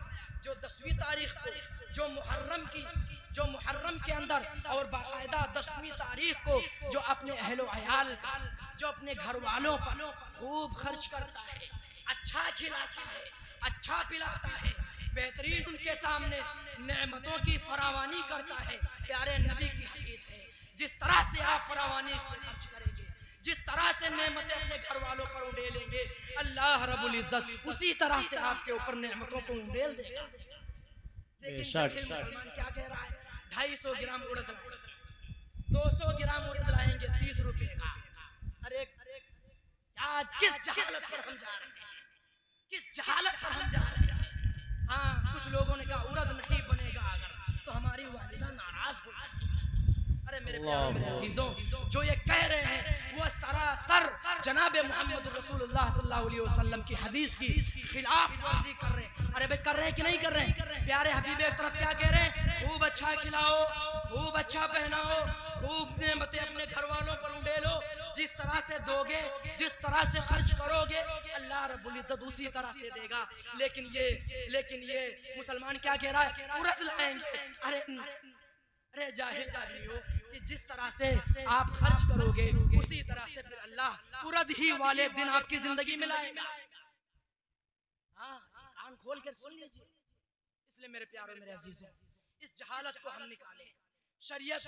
जो 10वीं तारीख को, जो मुहर्रम की जो मुहर्रम के अंदर और बाकायदा 10वीं तारीख को जो अपने अहलो अयाल पर, जो अपने घर वालों पर खूब खर्च करता है, अच्छा खिलाता है, अच्छा पिलाता है, बेहतरीन उनके सामने नेमतों की फरावानी करता है। प्यारे नबी की हदीस है, जिस तरह से आप फरावानी से खर्च करेंगे, जिस तरह से नेमतें अपने घर वालों पर उंडेलेंगे, अल्लाह रब्बुल इज्जत उसी तरह से आपके ऊपर नेमतों को उंडेल देगा। लेकिन जाहिल मुसलमान क्या कह रहा है? 250 ग्राम उड़द लाएंगे, 200 ग्राम उड़द लाएंगे 30 रुपए का। अरे आज किस जहालत पर हम जा रहे हैं, किस जहालत पर हम जा रहे हैं। हाँ, कुछ लोगों ने कहा उड़द नहीं बनेगा अगर, तो हमारी वालिदा नाराज हो जाएगी। अरे मेरे प्यारे मेरे अजीजों, जो ये कह रहे हैं वो सरासर जनाब मोहम्मद रसूलुल्लाह सल्लल्लाहु अलैहि वसल्लम की हदीस की खिलाफ वर्जी कर रहे हैं। अरे भाई कर रहे हैं कि नहीं कर रहे हैं? प्यारे हबीब एक तरफ क्या कह रहे हैं? खूब अच्छा खिलाओ, खूब अच्छा पहनाओ, खूब नेमतें अपने घर वालों पर उंडेलो, जिस तरह से दोगे, जिस तरह से खर्च करोगे, अल्लाह रब्बुल इज्जत उसी तरह से देगा। लेकिन ये मुसलमान क्या कह रहा है? उड़द लाएंगे। अरे जाहिल आदमी हो कि जिस तरह से आप खर्च करोगे उसी तरह से फिर अल्लाह उड़द ही वाले दिन आपकी जिंदगी में लाएगा। हाँ, कान खोल कर सुन लीजिए। इसलिए मेरे प्यारे मेरे अजीजों, इस जहालत को हम निकालें। शरीयत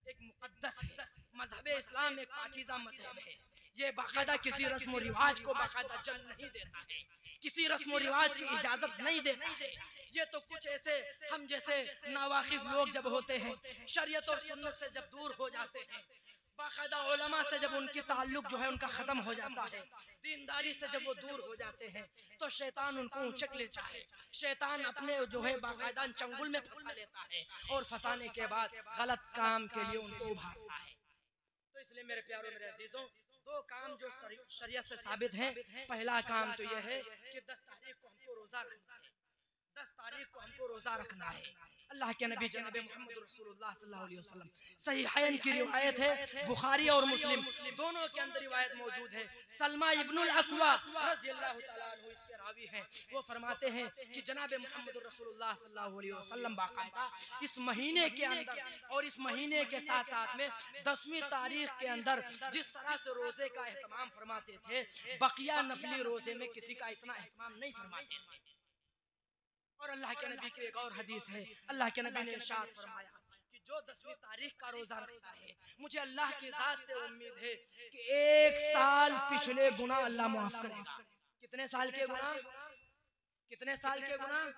एक मुकद्दस है, मजहब इस्लाम एक पाकीज़ा मजहब है। ये बाकायदा किसी रस्म और रिवाज को बाकायदा जन्म नहीं देता है, किसी रस्म और रिवाज की इजाजत नहीं देता है। ये तो कुछ ऐसे हम जैसे नावाकिफ लोग जब होते हैं, शरीयत और सुन्नत से जब दूर हो जाते हैं, बाकायदा उलमा से जब उनकी ताल्लुक जो है उनका ख़त्म हो जाता है, दीनदारी से जब वो दूर हो जाते हैं, तो शैतान उनको उचक लेता है। शैतान अपने जो है बाकायदा चंगुल में फंसा लेता है और फंसाने के बाद गलत काम के लिए उनको उभारता है। तो इसलिए मेरे प्यारों मेरे अजीजों, दो काम जो शरीयत से साबित हैं। पहला काम तो यह है कि 10 तारीख को हमको रोज़ा रखना है, 10 तारीख को हमको रोज़ा रखना है। अल्लाह के नबी जनाब मोहम्मद रसूलुल्लाह सल्लल्लाहु अलैहि वसल्लम, सहीहैन की रिवायत है, बुखारी और मुस्लिम दोनों के अंदर रिवायत मौजूद है। सलमा इब्नुल अक्वा रज़ियल्लाहु ताला अन्हु इसके रावी हैं। वो फरमाते हैं कि जनाब मोहम्मद रसूलुल्लाह सल्लल्लाहु अलैहि वसल्लम बाकायदा इस महीने के अंदर और इस महीने के साथ साथ में 10वीं तारीख के अंदर जिस तरह से रोज़े का एहतमाम फरमाते थे, बकिया नफली रोज़े में किसी का इतना एहतमाम नहीं फरमाते थे। और अल्लाह के नबी की एक और हदीस है, अल्लाह के नबी ने इरशाद फरमाया कि जो 10वीं तारीख का रोजा रखता है, मुझे अल्लाह की ज़ात से उम्मीद है कि 1 साल पिछले गुनाह अल्लाह माफ करेगा। कितने साल के गुनाह? कितने साल के गुनाह?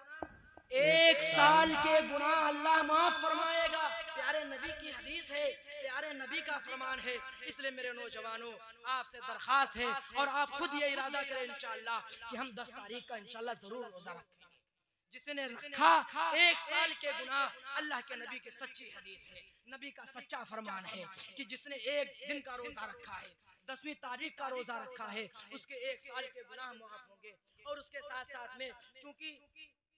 1 साल के गुनाह अल्लाह माफ फरमाएगा। प्यारे नबी की हदीस है, प्यारे नबी का फरमान है। इसलिए मेरे नौजवानों, आपसे दरखास्त है और आप खुद ये इरादा करें इंशाअल्लाह कि हम 10 तारीख का इंशाअल्लाह जरूर रोजा रखें। जिसने रखा 1 साल के गुनाह, अल्लाह के नबी की सच्ची हदीस है, नबी का सच्चा फरमान है कि जिसने 1 दिन का रोजा रखा है, 10वीं तारीख का रोजा रखा है, उसके 1 साल के गुनाह माफ होंगे। और उसके साथ साथ में चूंकि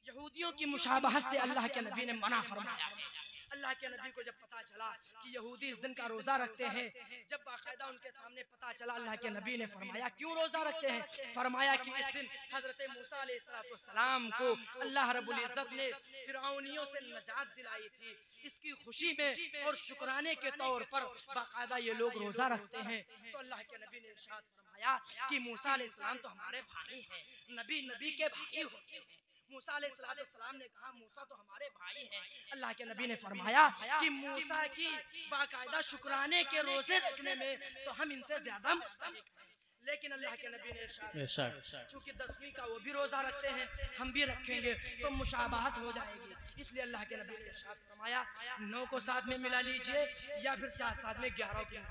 यहूदियों की मुशाबहत से अल्लाह के नबी ने मना फरमाया है। अल्लाह के नबी को जब पता चला कि यहूदी इस दिन का रोज़ा रखते हैं, जब बाकायदा उनके सामने पता चला, अल्लाह के नबी ने फरमाया क्यों रोज़ा रखते हैं? फरमाया कि इस दिन हज़रत मूसा अलैहिस्सलाम को अल्लाह रब्बुल इज़्ज़त ने फिरौनियों से नजात दिलाई थी, इसकी खुशी में और शुक्राने के तौर पर बाकायदा ये लोग रोज़ा रखते हैं। तो अल्लाह के नबी ने इरशाद फरमाया कि मूसा अलैहिस्सलाम तो हमारे भाई हैं, नबी के भाई होते हैं। मूसा अलैहिस्सलाम ने कहा मूसा तो हमारे भाई हैं। अल्लाह के नबी ने फरमाया कि मूसा की बाकायदा शुक्राने के रोजे रखने में तो हम इनसे ज्यादा मुस्तहिक हैं। लेकिन अल्लाह के नबी ने इरशाद, चूंकि 10वीं का वो भी रोजा रखते हैं, हम भी रखेंगे तो मुशाबहत हो जाएगी। इसलिए अल्लाह के नबी ने इरशाद फरमाया 9 को साथ में मिला लीजिए या फिर साथ में 11 को,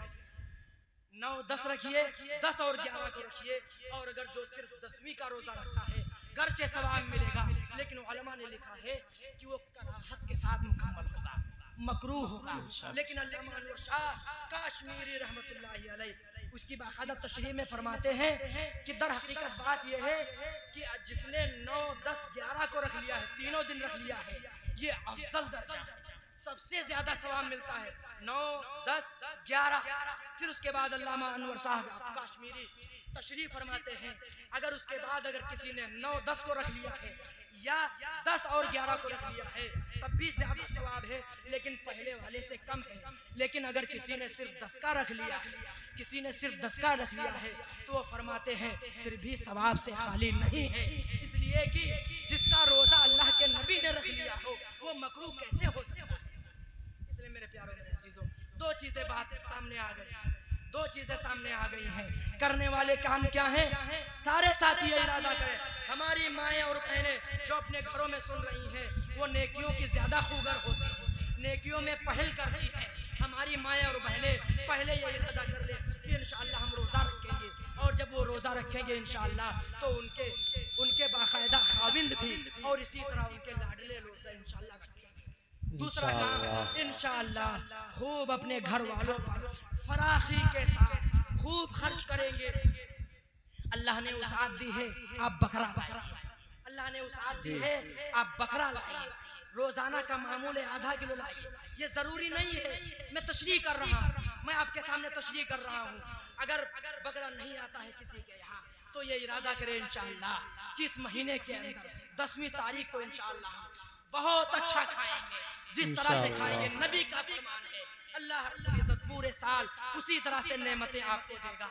9, 10 रखिए, 10 और 11 को रखिए। और अगर जो सिर्फ 10वीं का रोजा रखता है, गर्चे सवाब मिलेगा, लेकिन उलमा ने लिखा है कि वो कराहत के साथ मुकम्मल होगा, मकरूह होगा। लेकिन अल्लामा अनवर शाह काश्मीरी रहमतुल्लाहि अलैह उसकी बाकायदा तशरीह में फरमाते हैं कि दर हकीकत बात यह है कि जिसने 9, 10, 11 को रख लिया है, तीनों दिन रख लिया है, ये अफजल दर्जा है, सबसे ज्यादा सवाब मिलता है 9, 10, 11। फिर उसके बाद अल्लामा अनवर शाह काश्मीरी तशरीफ फरमाते हैं, अगर उसके बाद अगर किसी ने 9-10 को रख लिया है या 10 और 11 को रख लिया है तब भी ज्यादा सवाब है, लेकिन पहले वाले से कम है। लेकिन अगर किसी ने सिर्फ 10 का रख लिया है, किसी ने सिर्फ 10 का रख लिया है तो वो फरमाते हैं फिर भी सवाब से खाली नहीं है, इसलिए कि जिसका रोजा अल्लाह के नबी ने रख लिया हो वो मकरूह कैसे हो सकता है। इसलिए मेरे प्यारे मेरे अजीजों, दो चीजें बात सामने आ गई हैं, दो चीजें सामने आ गई हैं। करने वाले काम क्या हैं? सारे साथी ये इरादा करें, हमारी माएँ और बहनें जो अपने घरों में सुन रही हैं वो नेकियों की ज्यादा खूगर होती हैं, नेकियों में पहल करती हैं। हमारी माएँ और बहनें पहले ये इरादा कर ले कि इंशाअल्लाह हम रोज़ा रखेंगे, और जब वो रोज़ा रखेंगे इंशाअल्लाह तो उनके बाकायदा खाविंद भी और इसी तरह उनके लाडले रोज़ा इंशाअल्लाह रखेंगे। दूसरा काम इंशाअल्लाह खूब अपने घर वालों पर फराखी के साथ खूब खर्च करेंगे। अल्लाह ने उसात दी है, आप बकरा लाइए। अल्लाह ने उसात दी है, आप बकरा लाइए। रोजाना का मामूल है आधा किलो लाइए। ये जरूरी नहीं है, मैं तशरीह कर रहा हूँ, मैं आपके सामने तशरीह कर रहा हूँ। अगर बकरा नहीं आता है किसी के यहाँ तो ये इरादा करें इंशाअल्लाह कि इस महीने के अंदर 10वीं तारीख को इंशाअल्लाह बहुत अच्छा खाएंगे, जिस तरह से खाएंगे नबी का फरमान है। अल्लाह रब्बुल इज्जत पूरे साल उसी तरह से नेमतें आपको देगा,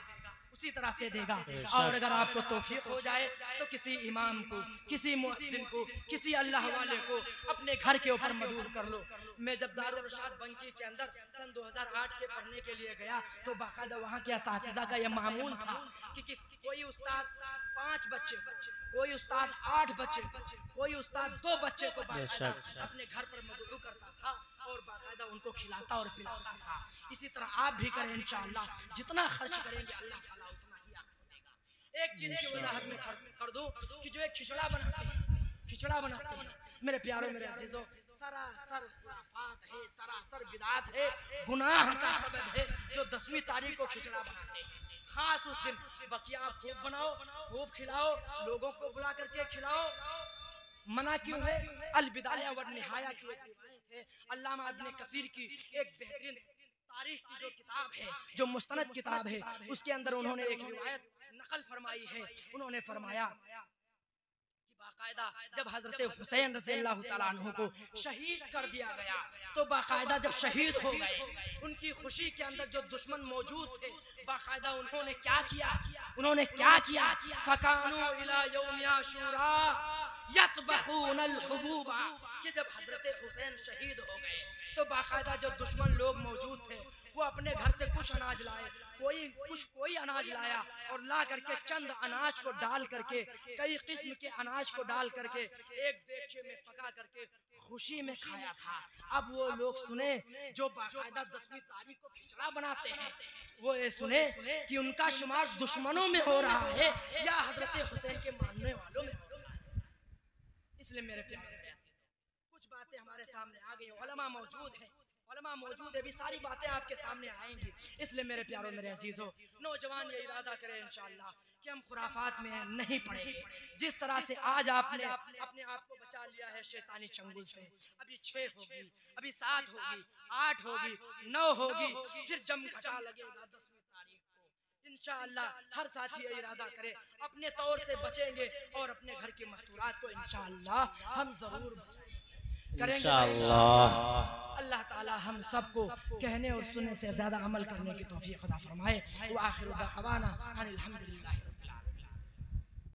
उसी तरह से देगा। और अगर आपको तौफीक हो जाए तो किसी इमाम को, किसी मुअज्जिन को, किसी अल्लाह वाले को अपने घर के ऊपर मदूर कर लो। मैं जब दारुल इरशाद बंकी के अंदर सन 2008 के पढ़ने के लिए गया तो बाकायदा वहाँ के असातिज़ा का यह मामूल था कि कोई उस्ताद 5 बच्चे, कोई उस्ताद 8 बच्चे, कोई उस्ताद 2 बच्चे को बाकायदा अपने घर पर मदूर करता था और बाकायदा उनको खिलाता और पिलाता था। इसी तरह आप भी करें इंशाअल्लाह, जितना खर्च करेंगे अल्लाह ताला उतना ही आपको देगा। एक चीज की वजाहत में कर दूं कि जो एक खिचड़ा बनाते हैं मेरे प्यारों मेरे अजीजों, सरासर खुराफात है, सरासर बिदात है, गुनाह का सबब है जो 10वीं तारीख को खिचड़ा बनाते हैं। खास उस दिन बकिया आप खूब बनाओ, खूब खिलाओ, लोगों को बुला करके खिलाओ। मना क्यों है? अल बिदाया व निहाया की एक रिवायत है, अल्लामा इब्न कसीर की एक बेहतरीन तारीख की जो किताब है, जो मुस्तनद किताब है, उसके अंदर उन्होंने एक रिवायत नकल फरमाई है। उन्होंने फरमाया कि बाकायदा जब हजरत हुसैन रज़ियल्लाहु तआला अन्हु को शहीद कर दिया गया तो बाकायदा जब शहीद हो गए उनकी खुशी के अंदर जो दुश्मन मौजूद थे बाकायदा उन्होंने क्या किया फकानु इला यौम आशूरा यतबखूनल हुबूबा, कि जब हजरत हुसैन शहीद हो गए तो बाकायदा जो दुश्मन लोग मौजूद थे वो अपने घर से कुछ अनाज लाए, कोई अनाज लाया और ला करके चंद अनाज को डाल करके, कई किस्म के अनाज को डाल करके एक देगचे में पका करके खुशी में खाया था। अब वो लोग सुने जो बाकायदा 10वीं तारीख को खिचड़ा बनाते हैं, वो ये सुने कि उनका शुमार दुश्मनों में हो रहा है या हजरत हुसैन के मानने वालों में हो रहा है। इसलिए मेरे प्यारे कुछ बातें हमारे सामने आ गई, उलमा मौजूद है, भी सारी बातें आपके सामने आएंगी। इसलिए मेरे प्यारों मेरे अजीजों, नौजवान ये इरादा करें इंशाअल्लाह कि हम खुराफात में नहीं पड़ेंगे। जिस तरह से आज आपने अपने आप को बचा लिया है शैतानी चंगुल से, अभी 6 होगी, अभी 7 होगी, 8 होगी, 9 होगी, फिर जमघटा लगेगा 10वीं तारीख को इंशाअल्लाह। हर साथी ये इरादा करे अपने तौर से बचेंगे और अपने घर की मस्तूरात को इंशाअल्लाह हम जरूर बचाएंगे, करेंगे इंशाअल्लाह। अल्लाह ताला हम सबको कहने और सुनने से ज्यादा अमल करने की तौफीक अता फरमाए। व आखिरु दाअवाना अनिल हम्दुलिल्लाहि।